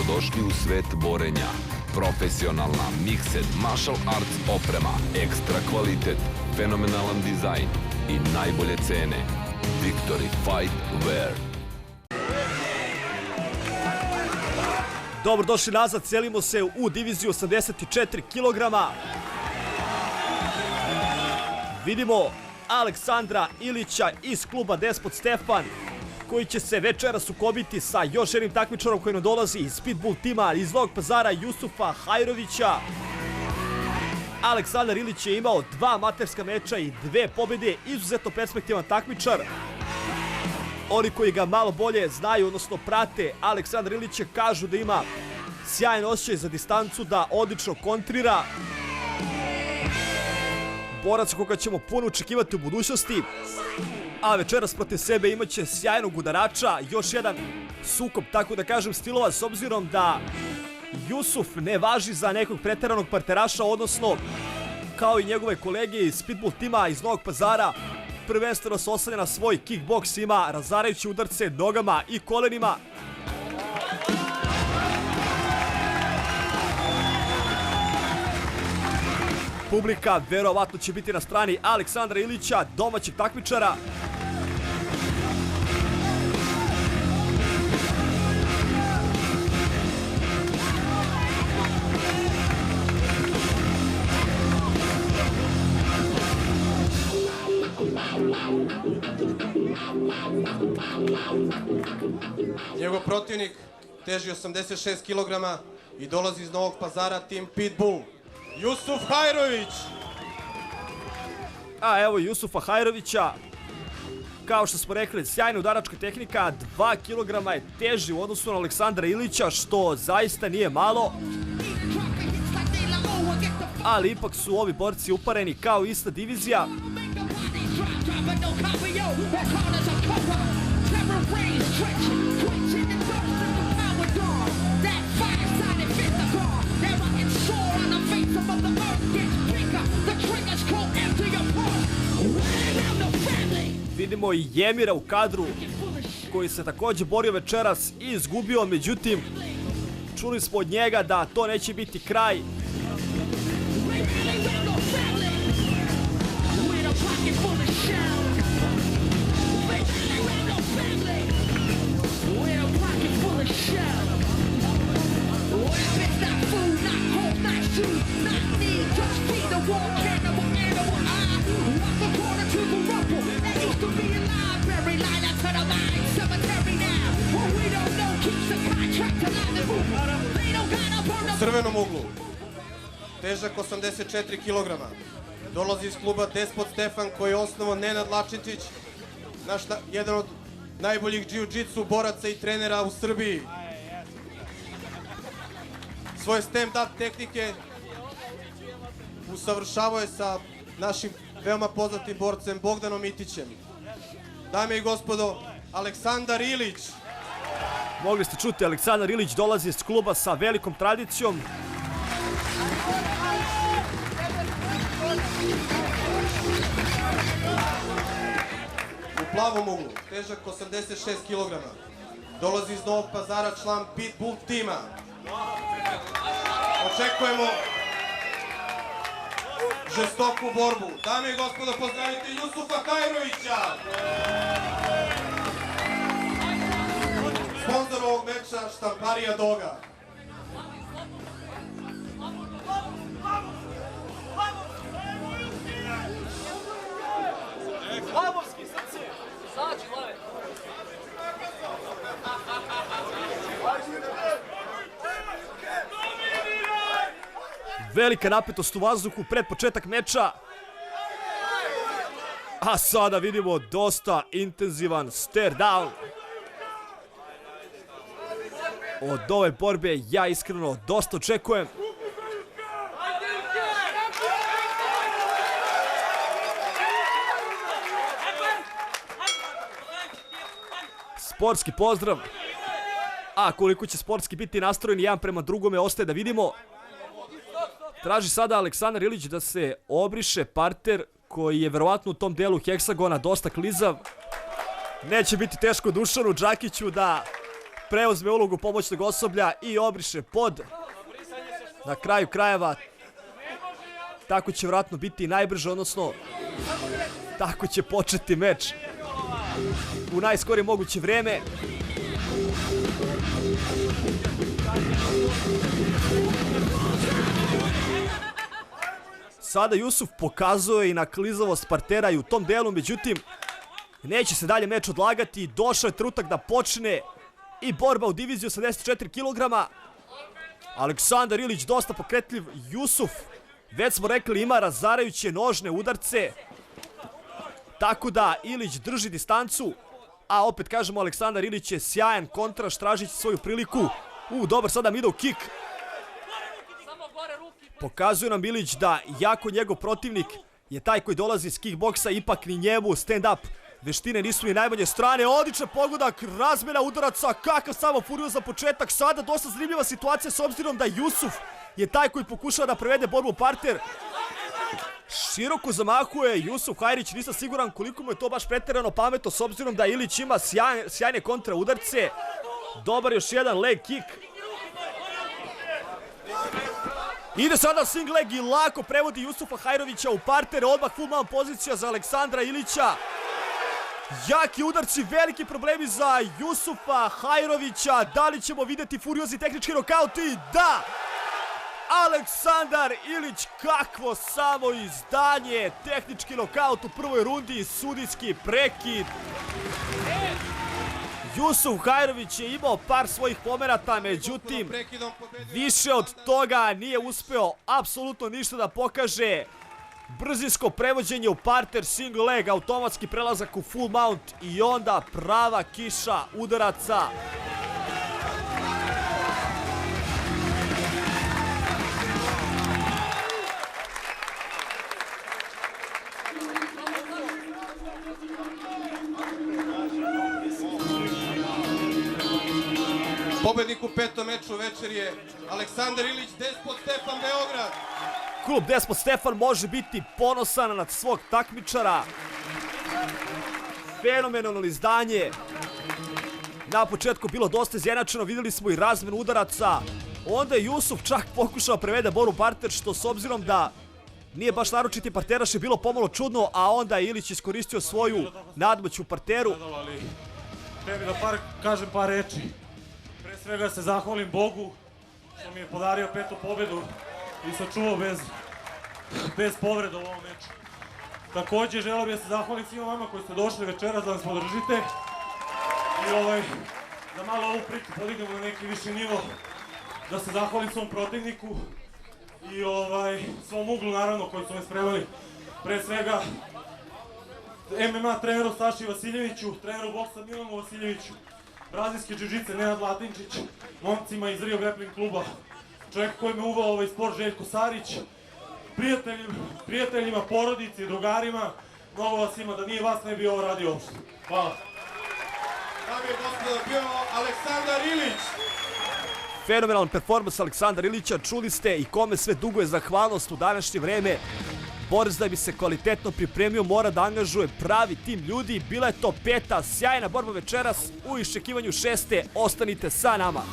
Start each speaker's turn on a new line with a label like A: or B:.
A: Dobrodošli u svet borenja. Profesionalna Mixed Martial Arts oprema, ekstra kvalitet, fenomenalan dizajn i najbolje cene. Victory Fight Wear.
B: Dobrodošli nazad, selimo se u diviziju 84 kg. Vidimo Aleksandra Ilića iz kluba Despot Stefan, koji će se večeras sukobiti sa još jednim takmičarom koji nam dolazi iz Pitbull tima iz Novog Pazara, Jusufa Hajrovića. Aleksandar Ilić je imao 2 amaterska meča i 2 pobjede, izuzetno perspektivan takmičar. Oni koji ga malo bolje znaju, odnosno prate Aleksandra Ilića, kažu da ima sjajan osjećaj za distancu, da odlično kontrira. Borac koga ćemo puno očekivati u budućnosti. A večeras protiv sebe imaće sjajnog udarača, još jedan sukob, tako da kažem, stilova, s obzirom da Jusuf ne važi za nekog preteranog parteraša, odnosno kao i njegove kolege iz Pitbull tima iz Novog Pazara, prvenstveno se oslanja na svoj kickboks, ima razarajući udarce nogama i kolenima. Publika verovatno će biti na strani Aleksandra Ilića, domaćeg takmičara.
C: Njegov protivnik teži 86 kg i dolazi iz Novog Pazara, tim Pitbull, Jusuf Hajrović.
B: A evo Jusufa Hajrovića, kao što smo rekli, sjajna udaračka tehnika, 2 kg je teži u odnosu na Aleksandra Ilića, što zaista nije malo. Ali ipak su ovi borci upareni kao ista divizija. Vidimo i Jemira u kadru, koji se također borio večeras i izgubio, međutim čuli smo od njega da to neće biti kraj.
C: U crvenom uglu, težak 84 kg, dolazi iz kluba Despot Stefan, koji je osnovao Nenad Lačetić, jedan od najboljih jiu-jitsu boraca i trenera u Srbiji. Svoje stand-up tehnike usavršavao je sa našim veoma poznatim borcem Bogdanom Itićem. Dame i gospodo, Aleksandar Ilić.
B: Mogli ste čuti, Aleksandar Ilić dolazi iz kluba sa velikom tradicijom.
C: U plavom uglu, težak 86 kg, dolazi iz Novog Pazara, član Pitbull tima. Očekujemo žestoku borbu. Dame i gospodo, pozdravite Jusufa Hajrovića. Sponzor ovog meča, štamparija Doga.
B: Slavovski srce, znači glave. Velika napetost u vazduhu pred početak meča. A sada vidimo dosta intenzivan stare down. Od ove borbe ja iskreno dosta očekujem. Sportski pozdrav. A koliko će sportski biti nastrojeni jedan prema drugome, ostaje da vidimo. Traži sada Aleksandar Ilić da se obriše parter koji je verovatno u tom delu heksagona dosta klizav. Neće biti teško Dušanu Đakiću da preuzme ulogu pomoćnog osoblja i obriše pod. Na kraju krajeva, tako će vjerojatno biti najbrže, odnosno tako će početi meč u najskorije moguće vreme. Sada Jusuf pokazuje i na klizavost partera i u tom delu, međutim, neće se dalje meč odlagati. Došao je trenutak da počne i borba u diviziji 84 kg. Aleksandar Ilić dosta pokretljiv. Jusuf, već smo rekli, ima razarajuće nožne udarce. Tako da Ilić drži distancu. A opet kažemo, Aleksandar Ilić je sjajan kontraš, tražići svoju priliku. Dobar sada middle kick. Pokazuje nam Ilić da jako njegov protivnik je taj koji dolazi iz kickboksa, ipak ni njemu stand-up veštine nisu ni najmanje strane. Odličan pogodak, razmjena udaraca, kakav samo furio za početak. Sada dosta zanimljiva situacija s obzirom da Jusuf je taj koji pokušava da prevede borbu u parter. Široko zamahuje Jusuf Hajrić, nisam siguran koliko mu je to baš pretjerano pametno s obzirom da Ilić ima sjajne kontra udarce. Dobar još jedan leg kick. Ide sada swing leg i lako prevodi Jusufa Hajrovića u parter. Odmah full mount pozicija za Aleksandra Ilića. Jaki udarci, veliki problemi za Jusufa Hajrovića. Da li ćemo vidjeti furiozni tehnički nokaut? I da! Aleksandar Ilić, kakvo samo izdanje. Tehnički nokaut u prvoj rundi, sudijski prekid. Jusuf Hajrović je imao par svojih pomerata, međutim, više od toga nije uspeo apsolutno ništa da pokaže. Brzinsko prevođenje u parter, single leg, automatski prelazak u full mount i onda prava kiša udaraca.
C: Pobednik u petom meču večer je Aleksandar Ilić, Despot Stefan, Beograd.
B: Klub Despot Stefan može biti ponosan nad svog takmičara. Fenomenalno izdanje. Na početku bilo dosta izjednačeno, vidjeli smo i razmenu udaraca. Onda je Jusuf čak pokušao prevede borbu parter, što s obzirom da nije baš naročiti parteraš je bilo pomalo čudno, a onda je Ilić iskoristio svoju nadmoć u parteru.
D: Tebi da kažem par reči. Pre svega se zahvalim Bogu što mi je podario petu pobedu i sačuvao bez povreda u ovom meču. Takođe želeo bih da se zahvalim svima vama koji ste došli večeras da nas podržite i da malo ovu priču podignemo na neki viši nivo, da se zahvalim svom protivniku i svom uglu naravno koji su me spremali. Pre svega MMA treneru Saši Vasiljeviću, treneru boksa Milanu Vasiljeviću, brazilske džiu-džice Nenad Latinčić, momcima iz Rio Grappling kluba, čovjek koji me uveo ovaj sport Željko Sarić, prijateljima, porodici, drugarima, mnogo vas ima, da nije vas ne bi ovo radio uopšte. Hvala.
C: Dame i gospodo, bio Aleksandar Ilić.
B: Fenomenalan performans Aleksandra Ilića, čuli ste i kome sve duguje zahvalnost u današnje vreme. Boris da bi se kvalitetno pripremio mora da angažuje pravi tim ljudi. Bila je to peta sjajna borba večeras, u iščekivanju šeste ostanite sa nama.